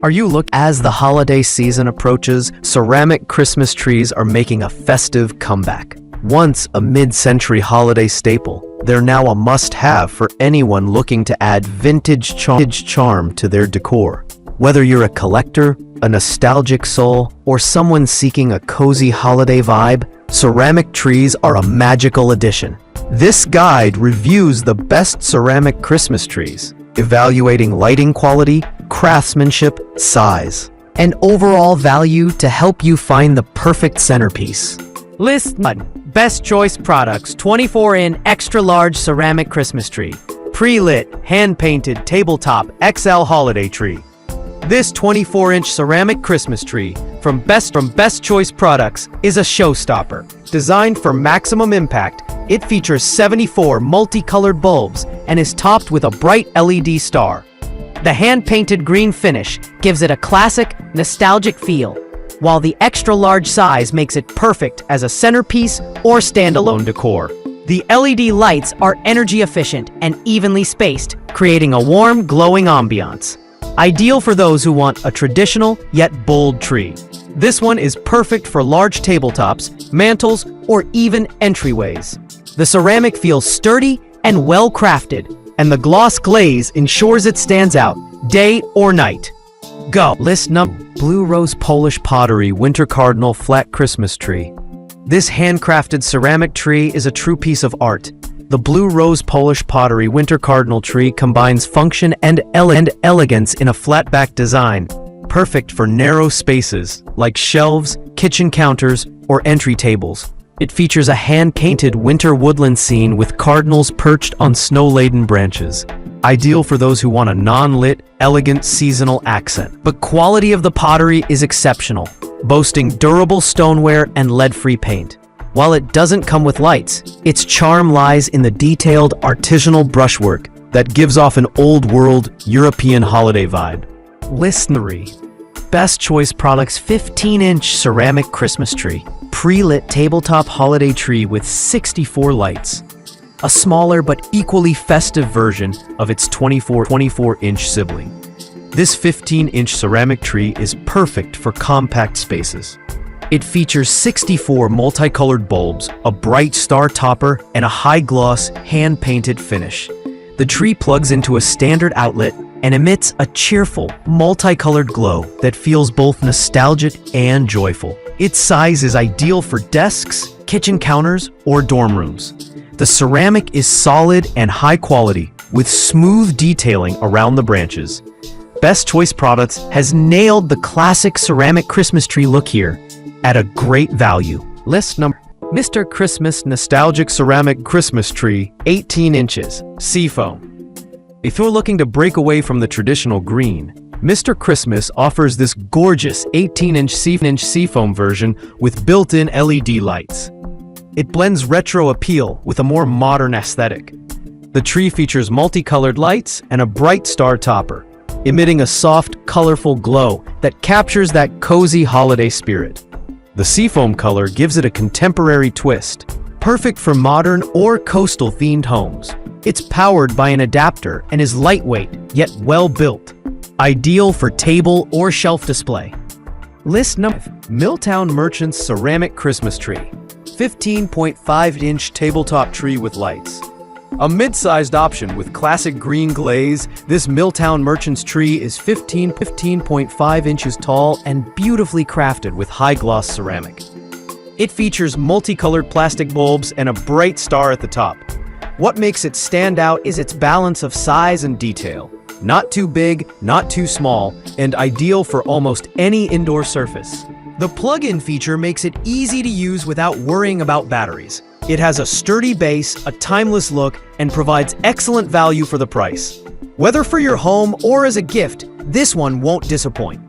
Are you looking? As the holiday season approaches, ceramic Christmas trees are making a festive comeback. Once a mid-century holiday staple, they're now a must-have for anyone looking to add vintage charm to their decor. Whether you're a collector, a nostalgic soul, or someone seeking a cozy holiday vibe, ceramic trees are a magical addition. This guide reviews the best ceramic Christmas trees, evaluating lighting quality, craftsmanship, size, and overall value to help you find the perfect centerpiece. List 1. Best Choice Products 24-in Extra Large Ceramic Christmas Tree. Pre-lit, hand-painted, tabletop, XL Holiday Tree. This 24-inch ceramic Christmas tree from Best Choice Products is a showstopper. Designed for maximum impact, it features 74 multicolored bulbs and is topped with a bright LED star. The hand-painted green finish gives it a classic, nostalgic feel, while the extra-large size makes it perfect as a centerpiece or standalone decor. The LED lights are energy-efficient and evenly spaced, creating a warm, glowing ambiance. Ideal for those who want a traditional yet bold tree. This one is perfect for large tabletops, mantels, or even entryways. The ceramic feels sturdy and well-crafted, and the gloss glaze ensures it stands out, day or night. Go! List number: Blue Rose Polish Pottery Winter Cardinal Flat Christmas Tree. This handcrafted ceramic tree is a true piece of art. The Blue Rose Polish Pottery Winter Cardinal tree combines function and elegance in a flat-back design, perfect for narrow spaces like shelves, kitchen counters, or entry tables. It features a hand-painted winter woodland scene with cardinals perched on snow-laden branches. Ideal for those who want a non-lit, elegant seasonal accent. But quality of the pottery is exceptional, boasting durable stoneware and lead-free paint. While it doesn't come with lights, its charm lies in the detailed artisanal brushwork that gives off an old-world European holiday vibe. List 3. Best Choice Products 15-inch Ceramic Christmas Tree. Pre-lit tabletop holiday tree with 64 lights. A smaller but equally festive version of its 24-inch sibling. This 15-inch ceramic tree is perfect for compact spaces. It features 64 multicolored bulbs, a bright star topper, and a high-gloss, hand-painted finish. The tree plugs into a standard outlet and emits a cheerful, multicolored glow that feels both nostalgic and joyful. Its size is ideal for desks, kitchen counters, or dorm rooms. The ceramic is solid and high quality, with smooth detailing around the branches. Best Choice Products has nailed the classic ceramic Christmas tree look here, at a great value. List number: Mr. Christmas Nostalgic Ceramic Christmas Tree, 18 inches, Seafoam. If you're looking to break away from the traditional green, Mr. Christmas offers this gorgeous 18-inch seafoam version with built-in LED lights. It blends retro appeal with a more modern aesthetic. The tree features multicolored lights and a bright star topper, emitting a soft, colorful glow that captures that cozy holiday spirit. The seafoam color gives it a contemporary twist, perfect for modern or coastal-themed homes. It's powered by an adapter and is lightweight, yet well-built, ideal for table or shelf display. List number 5. Milltown Merchants Ceramic Christmas Tree. 15.5-inch tabletop tree with lights. A mid-sized option with classic green glaze, this Milltown Merchants tree is 15.5 inches tall and beautifully crafted with high-gloss ceramic. It features multicolored plastic bulbs and a bright star at the top. What makes it stand out is its balance of size and detail. Not too big, not too small, and ideal for almost any indoor surface. The plug-in feature makes it easy to use without worrying about batteries. It has a sturdy base, a timeless look, and provides excellent value for the price. Whether for your home or as a gift, this one won't disappoint.